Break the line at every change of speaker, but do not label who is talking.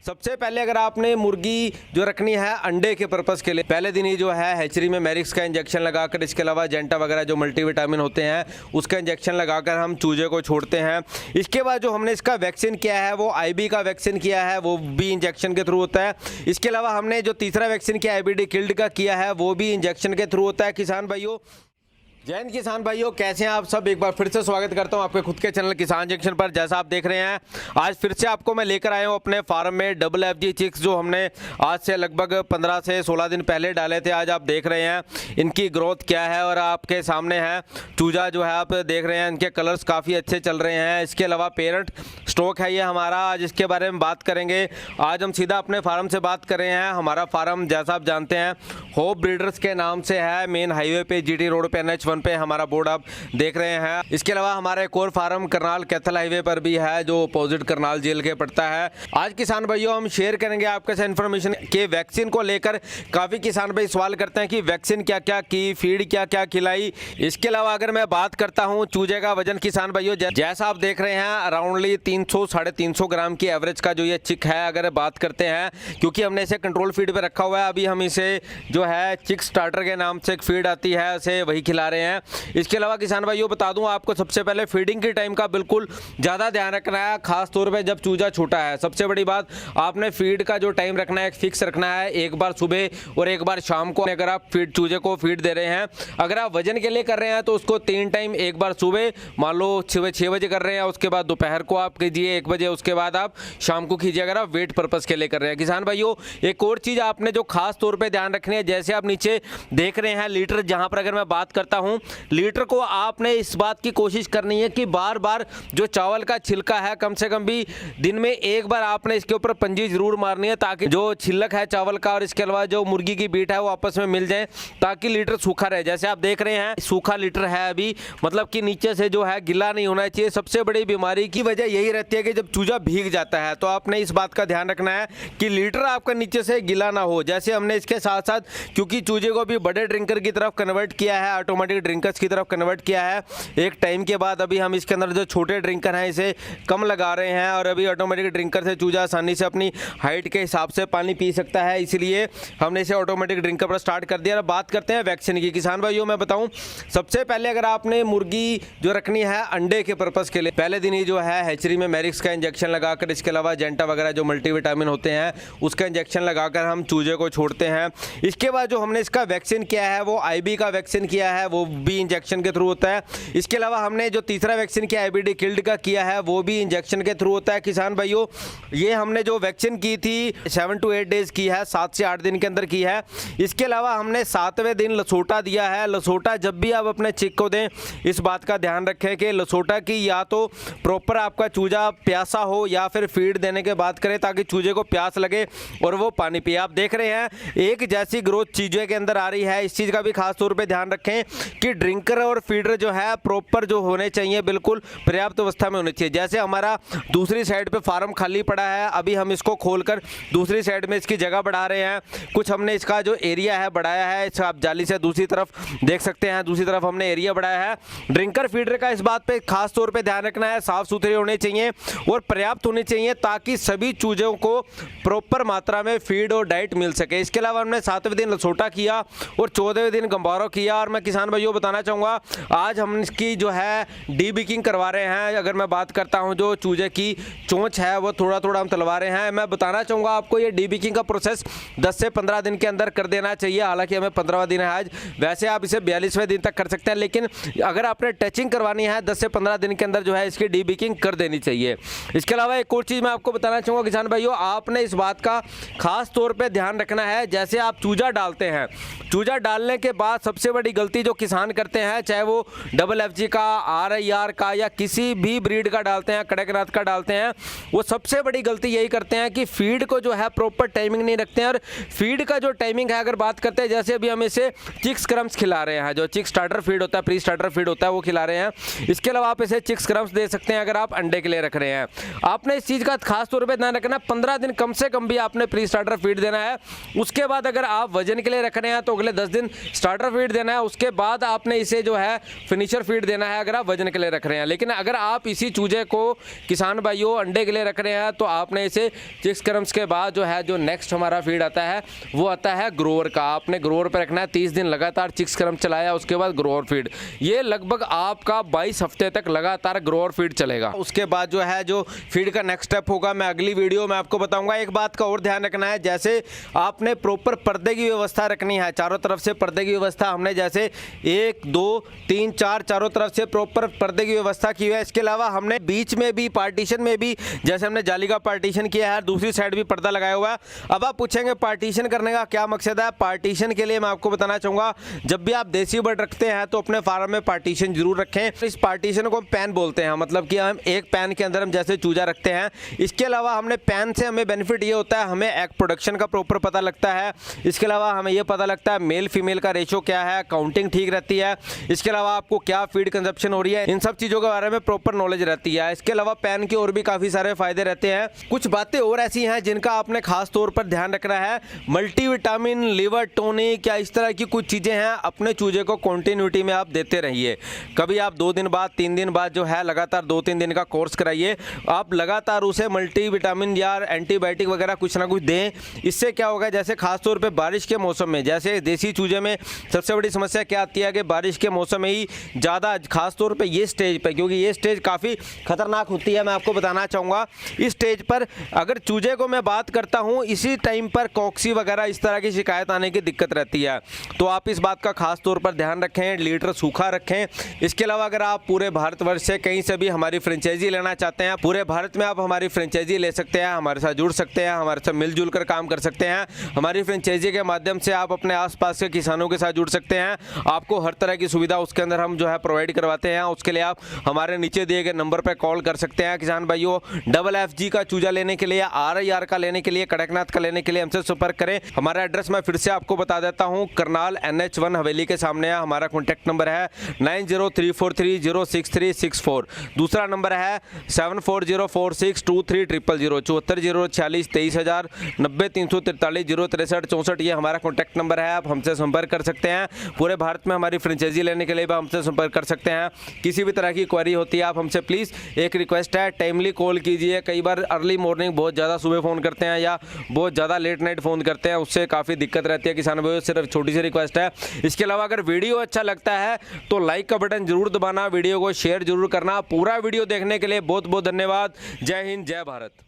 सबसे पहले अगर आपने मुर्गी जो रखनी है अंडे के पर्पज़ के लिए, पहले दिन ही जो है हैचरी में मैरिक्स का इंजेक्शन लगाकर, इसके अलावा जेंटा वगैरह जो मल्टीविटामिन होते हैं उसका इंजेक्शन लगाकर हम चूजे को छोड़ते हैं। इसके बाद जो हमने इसका वैक्सीन किया है वो आईबी का वैक्सीन किया है, वो भी इंजेक्शन के थ्रू होता है। इसके अलावा हमने जो तीसरा वैक्सीन किया IBD किल्ड का किया है वो भी इंजेक्शन के थ्रू होता है। किसान भाइयों, जय हिंद किसान भाइयों, कैसे हैं आप सब। एक बार फिर से स्वागत करता हूं आपके खुद के चैनल किसान जंक्शन पर। जैसा आप देख रहे हैं आज फिर से आपको मैं लेकर आया हूं अपने फार्म में डबल FG चिक्स, जो हमने आज से लगभग 15 से 16 दिन पहले डाले थे। आज आप देख रहे हैं इनकी ग्रोथ क्या है और आपके सामने है चूजा जो है आप देख रहे हैं, इनके कलर्स काफ़ी अच्छे चल रहे हैं। इसके अलावा पेरेंट स्टॉक है ये हमारा, आज इसके बारे में बात करेंगे। आज हम सीधा अपने फार्म से बात कर रहे हैं। हमारा फार्म जैसा आप जानते हैं होप ब्रीडर्स के नाम से है, मेन हाईवे पे GT रोड पे NH1 पे हमारा बोर्ड आप देख रहे हैं। इसके अलावा हमारा एक और फार्म करनाल कैथल हाईवे पर भी है जो अपोजिट करनाल जेल के पड़ता है। आज किसान भाइयों हम शेयर करेंगे आपके साथ इन्फॉर्मेशन के वैक्सीन को लेकर। काफ़ी किसान भाई सवाल करते हैं कि वैक्सीन क्या क्या की, फीड क्या क्या खिलाई। इसके अलावा अगर मैं बात करता हूँ चूजे का वजन, किसान भाइयों जैसा आप देख रहे हैं अराउंडली 300-350 ग्राम की एवरेज का जो ये चिक है, अगर बात करते हैं, क्योंकि हमने इसे कंट्रोल फीड पे रखा हुआ है। अभी हम इसे जो है चिक स्टार्टर के नाम से एक फीड आती है, उसे वही खिला रहे हैं। इसके अलावा किसान भाइयों बता दूं आपको, सबसे पहले फीडिंग के टाइम का बिल्कुल ज़्यादा ध्यान रखना है, खास तौर पे जब चूजा छोटा है। सबसे बड़ी बात, आपने फीड का जो टाइम रखना है फिक्स रखना है, एक बार सुबह और एक बार शाम को। अगर आप फीड चूजे को फीड दे रहे हैं, अगर आप वजन के लिए कर रहे हैं तो उसको 3 टाइम, एक बार सुबह मान लो 6 बजे कर रहे हैं, उसके बाद दोपहर को आप कीजिए 1 बजे, उसके बाद आप शाम को कीजिए अगर आप वेट पर्पज़ के लिए कर रहे हैं। किसान भाइयों एक और चीज़ आपने जो खास तौर पर ध्यान रखनी है, जैसे आप नीचे देख रहे हैं लीटर, जहाँ पर अगर मैं बात करता हूँ लीटर को, आपने इस बात की कोशिश करनी है कि बार बार जो चावल का छिलका है, कम से कम भी दिन में एक बार आपने इसके ऊपर पंजी जरूर मारनी है, ताकि जो छिलक है चावल का और इसके अलावा जो मुर्गी की बीट है वो आपस में मिल जाए, ताकि लीटर सूखा रहे। जैसे आप देख रहे हैं सूखा लीटर है अभी, मतलब कि नीचे से जो है गिला नहीं होना चाहिए। सबसे बड़ी बीमारी की वजह यही रहती है कि जब चूजा भीग जाता है, तो आपने इस बात का ध्यान रखना है कि लीटर आपका नीचे से गिला ना हो। जैसे हमने इसके साथ साथ, क्योंकि चूजे को भी बड़े ड्रिंकर की तरफ कन्वर्ट किया है, ऑटोमेटिक ड्रिंकर्स की तरफ कन्वर्ट किया है एक टाइम के बाद, अभी हम इसके अंदर जो छोटे ड्रिंकर हैं इसे कम लगा रहे हैं, और अभी ऑटोमेटिक ड्रिंकर से चूजा आसानी से अपनी हाइट के हिसाब से पानी पी सकता है, इसलिए हमने इसे ऑटोमेटिक ड्रिंकर पर स्टार्ट कर दिया। अब बात करते हैं वैक्सीन की। किसान भाइयों मैं बताऊं, सबसे पहले अगर आपने मुर्गी जो रखनी है अंडे के पर्पज़ के लिए, पहले दिन ही जो है हैचरी में मैरिक्स का इंजेक्शन लगाकर, इसके अलावा जेंटा वगैरह जो मल्टीविटामिन होते हैं उसका इंजेक्शन लगाकर हम चूजे को छोड़ते हैं। इसके बाद जो हमने इसका वैक्सीन किया है वो IB का वैक्सीन किया है, वो भी इंजेक्शन के थ्रू होता है। इसके अलावा हमने जो तीसरा वैक्सीन किया IBD किल्ड का किया है वो भी इंजेक्शन के थ्रू होता है। किसान भाइयों ये हमने जो वैक्सीन की थी 7 to 8 डेज की है, 7 से 8 दिन के अंदर की है। इसके अलावा हमने 7वें दिन लसोटा दिया है। लसोटा जब भी आप अपने चिक को दें, इस बात का ध्यान रखें कि लसोटा की या तो प्रॉपर आपका चूजा प्यासा हो या फिर फीड देने के बाद करें, ताकि चूजे को प्यास लगे और वो पानी पिए। आप देख रहे हैं एक जैसी ग्रोथ चूजे के अंदर आ रही है। इस चीज़ का भी खास तौर पर ध्यान रखें कि ड्रिंकर और फीडर जो है प्रॉपर जो होने चाहिए, बिल्कुल पर्याप्त अवस्था में होनी चाहिए। जैसे हमारा दूसरी साइड पे फार्म खाली पड़ा है, अभी हम इसको खोलकर दूसरी साइड में इसकी जगह बढ़ा रहे हैं। कुछ हमने इसका जो एरिया है बढ़ाया है, इस आप जाली से दूसरी तरफ देख सकते हैं, दूसरी तरफ हमने एरिया बढ़ाया है। ड्रिंकर फीडर का इस बात पे खास तौर पे ध्यान रखना है, साफ सुथरे होने चाहिए और पर्याप्त होने चाहिए, ताकि सभी चूजों को प्रॉपर मात्रा में फीड और डाइट मिल सके। इसके अलावा हमने 7वें दिन लसोटा किया और 14वें दिन गंबारो किया। और मैं किसान भाइयों बताना चाहूँगा, आज हम इसकी जो है डीबिकिंग करवा रहे हैं। अगर मैं बात करता हूं, जो चूजे की चोंच है वो थोड़ा थोड़ा हम तलवा रहे हैं। मैं बताना चाहूँगा आपको, ये डीबिकिंग का प्रोसेस 10 से 15 दिन के अंदर कर देना चाहिए। हालांकि हमें 15वां दिन है आज, वैसे आप इसे 42वें दिन तक कर सकते हैं, लेकिन अगर आपने टचिंग करवानी है 10 से 15 दिन के अंदर जो है इसकी डीबिकिंग कर देनी चाहिए। इसके अलावा एक और चीज़ मैं आपको बताना चाहूँगा किसान भाइयों, आपने इस बात का खास तौर पर ध्यान रखना है, जैसे आप चूजा डालते हैं, चूजा डालने के बाद सबसे बड़ी गलती जो किसान करते हैं, चाहे वो डबल FG का, RIR का या किसी भी ब्रीड का डालते हैं, कड़कनाथ का डालते हैं, वो सबसे बड़ी गलती यही करते हैं कि फीड को जो है प्रॉपर टाइमिंग नहीं रखते हैं। और फीड का जो टाइमिंग है, अगर बात करते हैं, जैसे अभी हम इसे चिक्स क्रम्स खिला रहे हैं, जो चिक स्टार्टर फीड होता है, प्री स्टार्टर फीड होता है, वो खिला रहे हैं। इसके अलावा आप इसे चिक्स क्रम्स दे सकते हैं अगर आप अंडे के लिए रख रहे हैं। आपने इस चीज़ का खास तौर पर ध्यान रखना, 15 दिन कम से कम भी आपने प्री स्टार्टर फीड देना है। उसके बाद अगर आप वजन के लिए रख रहे हैं तो अगले 10 दिन स्टार्टर फीड देना है। उसके बाद बाद आपने इसे जो है फिनिशर फीड देना है अगर आप वजन के लिए रख रहे हैं। लेकिन अगर आप इसी चूजे को किसान भाइयों अंडे के लिए रख रहे हैं तो आपने इसे चिक्स क्रम्स के बाद जो है जो नेक्स्ट हमारा फीड आता है वो आता है ग्रोवर का। आपने ग्रोवर पर रखना है 30 दिन लगातार चिक्स क्रम चलाया, उसके बाद ग्रोवर फीड। ये लगभग आपका 22 हफ्ते तक लगातार ग्रोवर फीड चलेगा। उसके बाद जो है जो फीड का नेक्स्ट स्टेप होगा मैं अगली वीडियो में आपको बताऊंगा। एक बात का और ध्यान रखना है, जैसे आपने प्रॉपर पर्दे की व्यवस्था रखनी है, चारों तरफ से पर्दे की व्यवस्था हमने जैसे 1 2 3 4 चारों तरफ से प्रॉपर पर्दे की व्यवस्था की है। इसके अलावा हमने बीच में भी पार्टीशन में भी जैसे हमने जाली का पार्टीशन किया है, दूसरी साइड भी पर्दा लगाया हुआ है। अब आप पूछेंगे पार्टीशन करने का क्या मकसद है? पार्टीशन के लिए मैं आपको बताना चाहूंगा, जब भी आप देसी बर्ड रखते हैं तो अपने फार्म में पार्टीशन जरूर रखें। इस पार्टीशन को पैन बोलते हैं, मतलब कि हम एक पैन के अंदर हम जैसे चूजा रखते हैं। इसके अलावा हमने पैन से हमें बेनिफिट ये होता है, हमें एग प्रोडक्शन का प्रॉपर पता लगता है। इसके अलावा हमें ये पता लगता है मेल फीमेल का रेशो क्या है, काउंटिंग ठीक रहती है। इसके अलावा आपको क्या फीड कंजप्शन हो रही है, इन सब चीज़ों के बारे में प्रॉपर नॉलेज रहती है। इसके अलावा पैन के और भी काफ़ी सारे फायदे रहते हैं। कुछ बातें और ऐसी हैं जिनका आपने खास तौर पर ध्यान रखना है। मल्टीविटामिन, लिवर टॉनिक या इस तरह की कुछ चीज़ें हैं, अपने चूजे को कंटिन्यूटी में आप देते रहिए। कभी आप 2 दिन बाद 3 दिन बाद जो है लगातार 2-3 दिन का कोर्स कराइए। आप लगातार उसे मल्टीविटामिन या एंटीबायोटिक वगैरह कुछ ना कुछ दें। इससे क्या होगा, जैसे खासतौर पे बारिश के मौसम में, जैसे देसी चूजे में सबसे बड़ी समस्या क्या आती है कि बारिश के मौसम में ही ज़्यादा, खासतौर पे ये स्टेज पे, क्योंकि ये स्टेज काफ़ी खतरनाक होती है, मैं आपको बताना चाहूँगा। इस स्टेज पर अगर चूजे को मैं बात करता हूँ, इसी टाइम पर कॉक्सी वगैरह इस तरह की शिकायत आने की दिक्कत रहती है। तो आप इस बात का खास तौर पर ध्यान रखें, लीटर सूखा रखें। इसके अलावा अगर आप पूरे भारतवर्ष से कहीं से भी हमारी फ्रेंचाइजी लेना चाहते हैं, पूरे भारत में आप हमारी फ्रेंचाइजी ले सकते हैं, हमारे साथ जुड़ सकते हैं, हमारे साथ मिलजुल कर काम कर सकते हैं। हमारी फ्रेंचाइजी के माध्यम से आप अपने आसपास के किसानों के साथ जुड़ सकते हैं। आपको हर तरह की सुविधा उसके अंदर हम जो है प्रोवाइड करवाते हैं। उसके लिए आप हमारे नीचे दिए गए नंबर पर कॉल कर सकते हैं। किसान भाइयों, FFG का चूजा लेने के लिए, RIR का लेने के लिए, कड़कनाथ का लेने के लिए हमसे संपर्क करें। हमारा एड्रेस मैं फिर से आपको बता देता हूँ, करनाल NH1 हवेली के सामने है। हमारा कॉन्टैक्ट नंबर है 9034306364। दूसरा नंबर है 7404623000, 7404 23046 90 343 063 64। ये हमारा कॉन्टैक्ट नंबर है, आप हमसे संपर्क कर सकते हैं। पूरे भारत में हमारी फ्रेंचाइजी लेने के लिए भी हमसे संपर्क कर सकते हैं। किसी भी तरह की क्वेरी होती है आप हमसे प्लीज़, एक रिक्वेस्ट है, टाइमली कॉल कीजिए। कई बार अर्ली मॉर्निंग बहुत ज़्यादा सुबह फ़ोन करते हैं या बहुत ज़्यादा लेट नाइट फ़ोन करते हैं, उससे काफ़ी दिक्कत रहती है किसान भाइयों। सिर्फ छोटी सी रिक्वेस्ट है। इसके अलावा अगर वीडियो अच्छा लगता है तो लाइक का बटन जरूर दबाना, वीडियो को शेयर जरूर करना। पूरा वीडियो देखने के लिए बहुत बहुत धन्यवाद। जय हिंद, जय भारत।